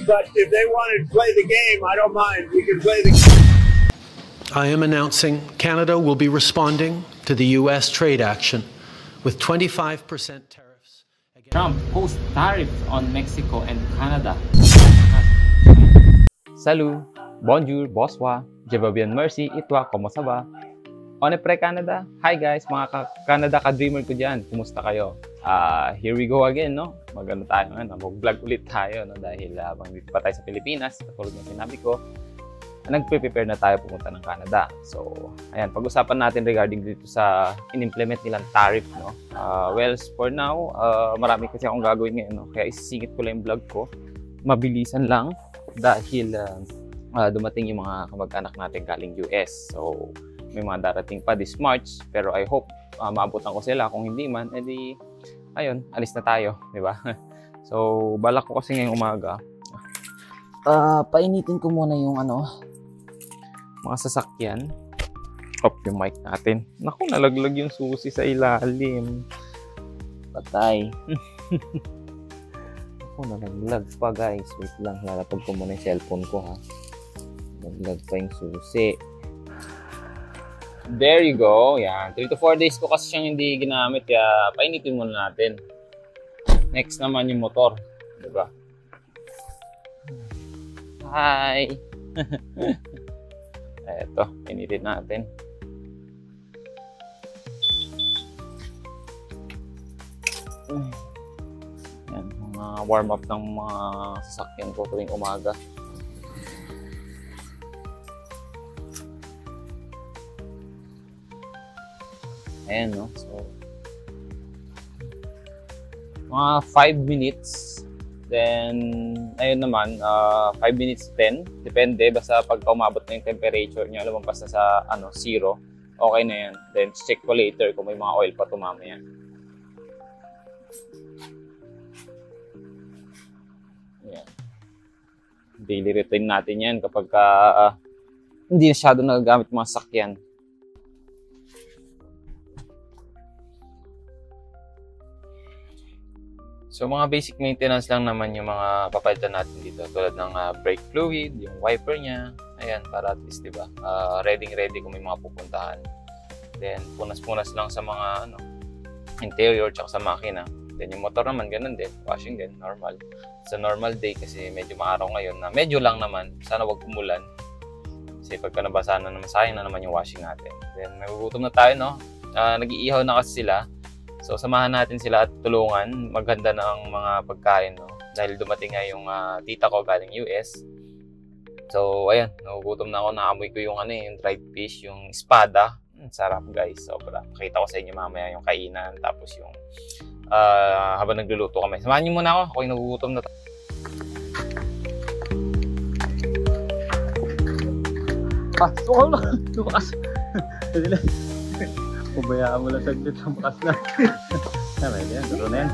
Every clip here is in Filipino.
but if they want to play the game, I don't mind. We can play the I am announcing Canada will be responding to the U.S. trade action with 25% tariffs. Trump posts tariff on Mexico and Canada. Salut, bonjour, bonsoir, je vais bien, merci, et toi, comment ça va? On est prêt, Canada? Hi guys, mga Canada ka-dreamer ko dyan. Kumusta kayo? Here we go again, no? Mag-ano tayo ngayon, mag-vlog ulit tayo, no? Dahil habang dito pa tayo sa Pilipinas, katulad ng sinabi ko, nagpe-prepare na tayo pumunta ng Canada. So, ayan, pag-usapan natin regarding dito sa in-implement nilang tariff, no? Well, for now, marami kasi akong gagawin ngayon, no? Kaya isisingit ko lang yung vlog ko. Mabilisan lang dahil dumating yung mga kamag-anak natin galing US. So, may mga darating pa this March, pero I hope maabutan ko sila. Kung hindi man, edi, ayun, alis na tayo, di ba? So, balak ko kasi ngayong umaga. Painitin ko muna yung mga sasakyan. Off yung mic natin. Naku, nalaglag yung susi sa ilalim. Patay. Naku, nalaglag pa guys. Wait lang, lalapag ko muna yung cellphone ko ha. Nalaglag pa yung susi. There you go. Yan. 3 to 4 days ko kasi siyang hindi ginamit. Kaya painitin muna natin. Next naman yung motor. Diba? Hi! Eto, pinitin natin. Yan, mga warm-up ng mga sasakyan ko tuwing umaga. Ayan, no? So, mga 5 minutes. Then, ayun naman, 5 minutes 10. Depende, basta pagka umabot na yung temperature nyo, lumampas na sa 0, okay na yan. Then, check ko later kung may mga oil pa tumamaya. Ayan. Daily routine natin yan kapag hindi masyado nagagamit mga sakyan. So, mga basic maintenance lang naman yung mga papalitan natin dito. Tulad ng brake fluid, yung wiper niya. Ayan, para at least, diba? Ready kung may mga pupuntahan. Then, punas-punas lang sa mga interior tsaka sa makina. Then, yung motor naman, ganun din. Washing din, normal. Sa normal day, kasi medyo maaraw ngayon na medyo lang naman. Sana wag umulan. Kasi pagka nabasa na naman, sayang na naman yung washing natin. Then, magugutom na tayo, no? Nag-iihaw na kasi sila. So, samahan natin sila at tulungan maghanda ng mga pagkain, no? Dahil dumating nga yung tita ko galing US. So, ayan, nagugutom na ako. Naamoy ko yung yung dried fish, yung espada. Sarap, guys. Sobra. Pakita ko sa inyo mamaya yung kainan. Tapos yung habang nagluluto kami. Samahan niyo muna ako. Ako yung nagugutom na. Sukal na. Lukas. Pabayaan mo lang saglit ang bakas na. Tama yan, duro na yan.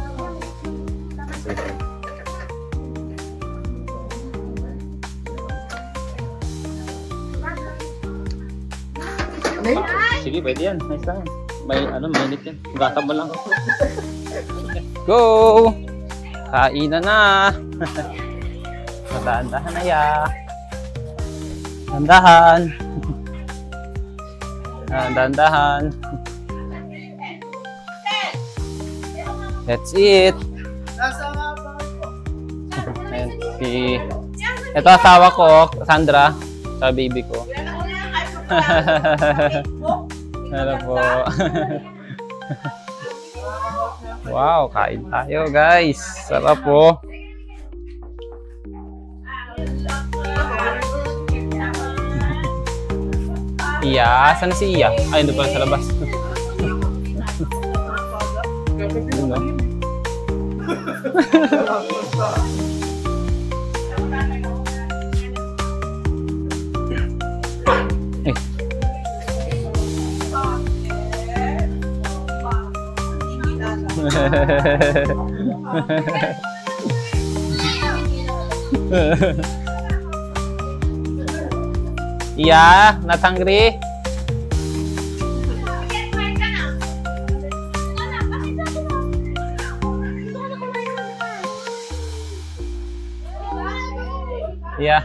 Sige, pwede yan. Nice lang. May mainit yan. Gata mo lang. Go! Kainan na! Dahan-dahan na ya. Dahan-dahan. Dahan-dahan. That's it. Ayan, ito asawa ko, Sandra, sa baby ko. Hello po. Wow, kain tayo guys. Sarap po. Iya, sana si Iya? Ay, doon pala sa labas. Iya, not hungry? Yeah.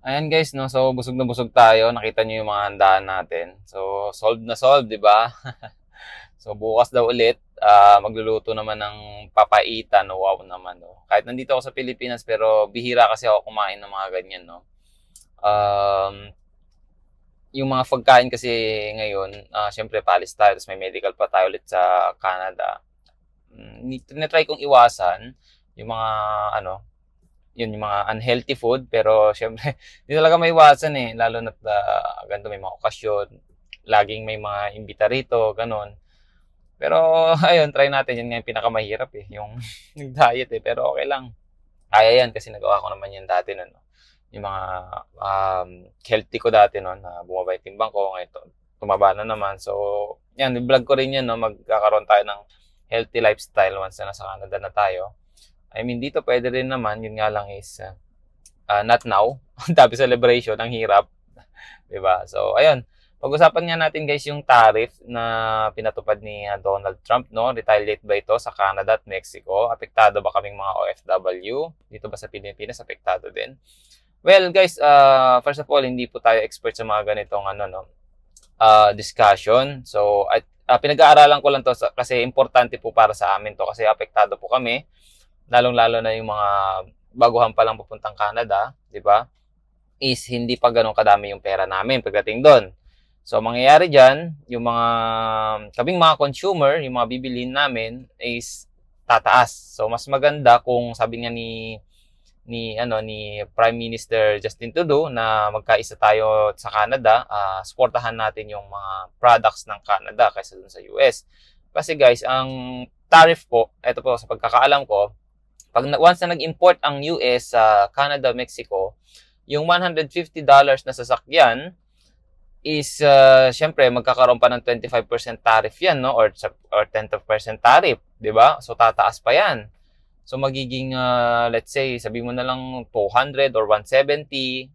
Ayan guys, no? So busog na busog tayo. Nakita niyo yung mga handaan natin. So solved na solved, di ba? So bukas daw ulit, magluluto naman ng papaitan. Wow naman, no? Kahit nandito ako sa Pilipinas, pero bihira kasi ako kumain ng mga ganyan, no? Yung mga pagkain kasi ngayon, syempre palis tayo, tapos may medical pa tayo ulit sa Canada. Tinatry kong iwasan yung mga, yung mga unhealthy food, pero syempre, hindi talaga maiwasan eh, lalo na ganito may mga okasyon, laging may mga imbita rito, ganun. Pero, ayun, try natin, yun nga yung pinakamahirap eh, yung diet eh, pero okay lang. Kaya yan, kasi nagawa ko naman yan dati nun, no? Yung mga healthy ko dati nun, na bumaba yung timbang ko, ngayon tumaba na naman. So, yan, i-vlog ko rin yan, no? Magkakaroon tayo ng healthy lifestyle once na nasa Canada na tayo. I mean, dito pwede rin naman, yun nga lang is, not now. Tapi celebration, ang hirap. Diba? So, ayun. Pag-usapan nga natin guys yung tariff na pinatupad ni Donald Trump, no? Retaliate ba ito sa Canada at Mexico? Apektado ba kaming mga OFW? Dito ba sa Pilipinas, apektado din? Well, guys, first of all, hindi po tayo expert sa mga ganitong discussion. So, pinag-aaralan ko lang to kasi importante po para sa amin to kasi apektado po kami. Lalong-lalo na yung mga baguhan pa lang pupuntang Canada, di ba? Is hindi pa ganun kadami yung pera namin pagdating doon. So, mangyayari dyan, yung kaming mga consumer, yung mga bibilhin namin is tataas. So, mas maganda kung sabi nga ni Prime Minister Justin Trudeau na magkaisa tayo sa Canada, suportahan natin yung mga products ng Canada kaysa dun sa US. Kasi guys, ang tariff po, ito po sa pagkakaalam ko, once na nag-import ang US sa Canada, Mexico, yung $150 na sasakyan is syempre magkakaroon pa ng 25% tariff yan, no? Or 10% tariff, 'di ba? So tataas pa yan. So magiging let's say sabi mo na lang 200 or 170.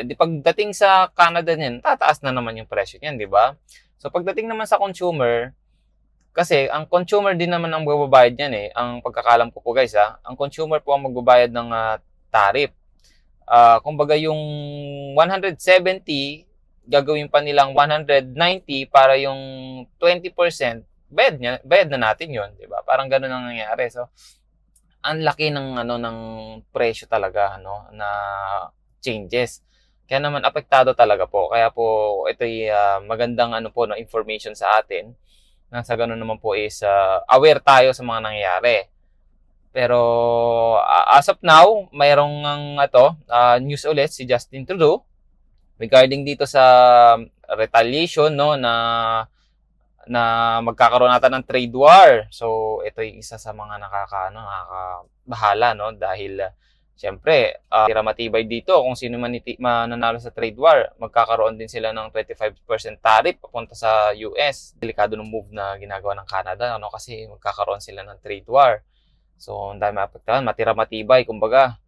Di pagdating sa Canada niyan, tataas na naman yung presyo niyan, 'di ba? So pagdating naman sa consumer, kasi ang consumer din naman ang magbabayad niyan eh. Ang pagkakalam ko po guys, ang consumer po ang magbabayad ng tariff. Kumbaga yung 170 gagawin pa nilang 190 para yung 20% bayad na natin 'yon, 'di ba? Parang ganoon ang nangyayari. So ang laki ng ng presyo talaga na changes. Kaya naman apektado talaga po. Kaya po ito ay magandang information sa atin. Nang sa ganoon naman po is aware tayo sa mga nangyayari. Pero as of now, mayroong news ulit si Justin Trudeau regarding dito sa retaliation na magkakaroon natin ng trade war. So ito yung isa sa mga nakakabahala dahil siyempre tira matibay dito kung sino mananalo sa trade war, magkakaroon din sila ng 25% tariff papunta sa US. Delikado ng move na ginagawa ng Canada kasi magkakaroon sila ng trade war. So ang dami maapektuhan, matira matibay kumbaga.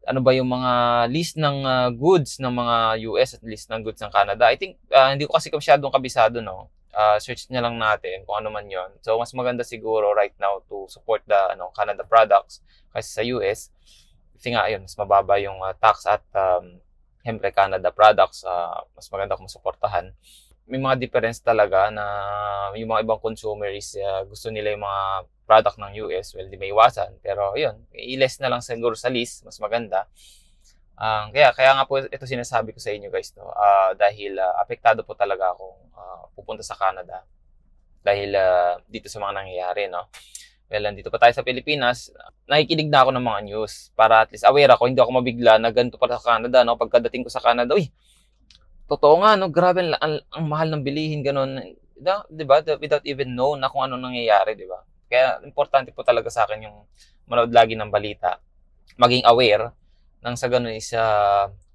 Ano ba yung mga list ng goods ng mga US at list ng goods ng Canada? I think hindi ko kasi masyadong kabisado, no. Search na lang natin kung ano man 'yon. So mas maganda siguro right now to support the Canada products kaysa sa US. Kasi nga ayun, mas mababa yung tax at siyempre Canada products, mas maganda kung masuportahan. May mga difference talaga na yung mga ibang consumer is gusto nila yung mga product ng US, well, di may iwasan. Pero yun, i-less na lang siguro sa list, mas maganda. Kaya nga po ito sinasabi ko sa inyo guys, no? Dahil apektado po talaga ako pupunta sa Canada dahil dito sa mga nangyayari, no? Well, nandito pa tayo sa Pilipinas, nakikinig na ako ng mga news para at least aware ako, hindi ako mabigla na ganito pa sa Canada, no? Pagkadating ko sa Canada, uy, totoo nga, no? Grabe, ang mahal ng bilihin, ganun. Diba? Without even know na kung ano nangyayari, diba? Kaya importante po talaga sa akin yung manood lagi ng balita. Maging aware nang sa ganun is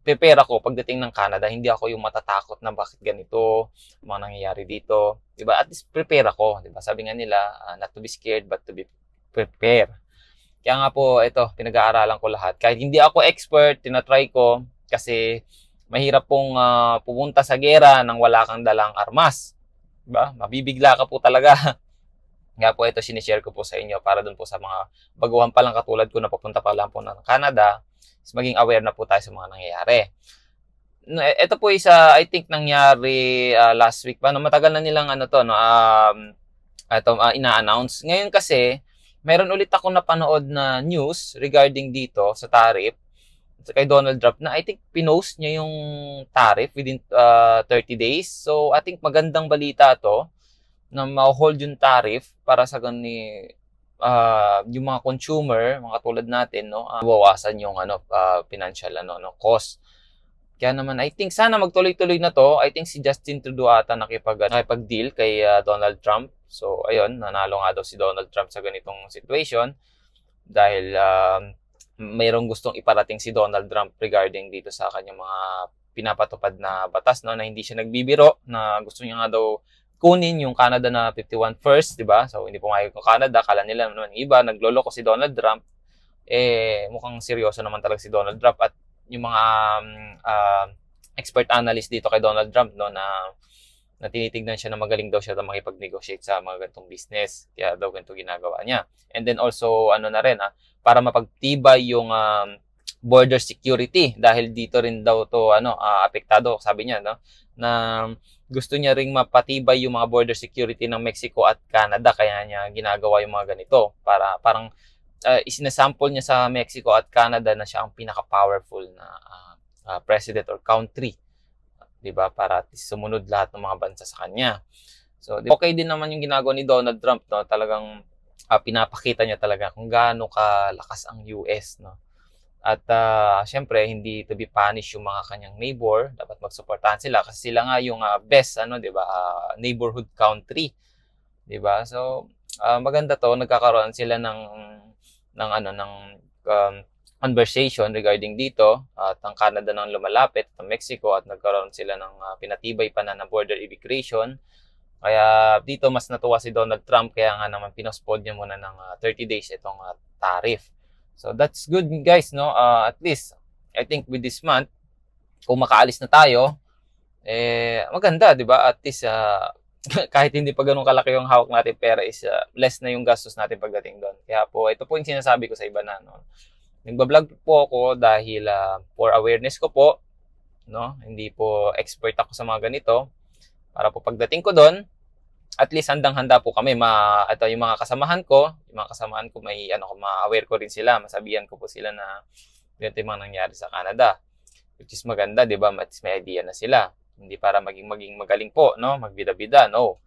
prepare ako pagdating ng Canada. Hindi ako yung matatakot na bakit ganito, mga nangyayari dito. Diba? At least prepare ako. Diba? Sabi nga nila, not to be scared but to be prepared. Kaya nga po, ito, pinag-aaralan ko lahat. Kahit hindi ako expert, tinatry ko kasi mahirap pong pumunta sa gera nang wala kang dalang armas. Diba? Mabibigla ka po talaga. Kaya po ito sinishare ko po sa inyo para dun po sa mga baguhan pa lang katulad ko na papunta pa lang po ng Canada, is maging aware na po tayo sa mga nangyayari. Ito po isa, I think, nangyari last week pa. No? Matagal na nilang ina-announce. Ngayon kasi, meron ulit ako napanood na news regarding dito sa tariff kay Donald Trump na I think pinost niya yung tariff within 30 days. So, I think magandang balita to na ma-hold yung tariff para sa yung mga consumer, mga tulad natin, no, bawasan yung financial cost. Kaya naman, I think sana magtuloy-tuloy na to. I think si Justin Trudeau ata nakipag-deal kay Donald Trump. So, ayun, nanalo nga daw si Donald Trump sa ganitong situation dahil mayroong gustong iparating si Donald Trump regarding dito sa kanyang mga pinapatupad na batas, no, na hindi siya nagbibiro, na gusto niya nga daw kunin yung Canada na 51 first, di ba? So, hindi pumayag ng Canada. Kala nila naman iba, nagloloko si Donald Trump. Mukhang seryoso naman talaga si Donald Trump at yung mga expert analyst dito kay Donald Trump, no, na tinitignan siya na magaling daw siya na makipag-negotiate sa mga ganitong business. Kaya daw ganito ginagawa niya. And then also, para mapagtibay yung border security dahil dito rin daw to apektado, sabi niya, no, na gusto niya ring mapatibay yung mga border security ng Mexico at Canada, kaya niya ginagawa yung mga ganito para parang isinasample niya sa Mexico at Canada na siya ang pinaka-powerful na president or country, 'di ba, para sumunod lahat ng mga bansa sa kanya. So, okay din naman yung ginagawa ni Donald Trump, no, talagang pinapakita niya talaga kung gaano kalakas ang US, no. At syempre, hindi to be punish yung mga kanyang neighbor. Dapat magsuportahan sila kasi sila nga yung best, 'di ba, neighborhood country, 'di ba? So, maganda to, nagkakaroon sila ng conversation regarding dito at ang Canada nang lumalapit at Mexico at nagkaroon sila ng pinatibay pa na border immigration. Kaya dito mas natuwa si Donald Trump, kaya nga naman pinospod niya muna ng 30 days itong tariff. So that's good, guys, no? At least I think with this month, kung makaalis na tayo, maganda, 'di ba? At least kahit hindi pa ganun kalaki yung hawak natin pera, is less na yung gastos natin pagdating doon. Kaya po ito po yung sinasabi ko sa iba na, no? Nagba-vlog po ako dahil for awareness ko po, no? Hindi po expert ako sa mga ganito. Para po pagdating ko doon, at least handang-handa po kami. Ito yung mga kasamahan ko, may ma-aware ko rin sila, masabihan ko po sila na ganito yung mga nangyari sa Canada. Which is maganda, 'di ba? May idea na sila. Hindi para maging magaling po, no? Magbida-bida, no.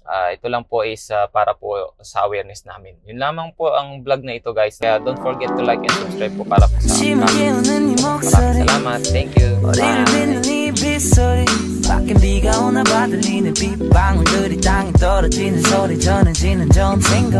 Ito lang po is para po sa awareness namin. Yun lamang po ang vlog na ito, guys. Kaya don't forget to like and subscribe po para po sa maraming salamat. Thank you. Bye. 밖엔 비가 오나 봐 들리는 빗방울들이 땅에 떨어지는 소리 전해지는 전생고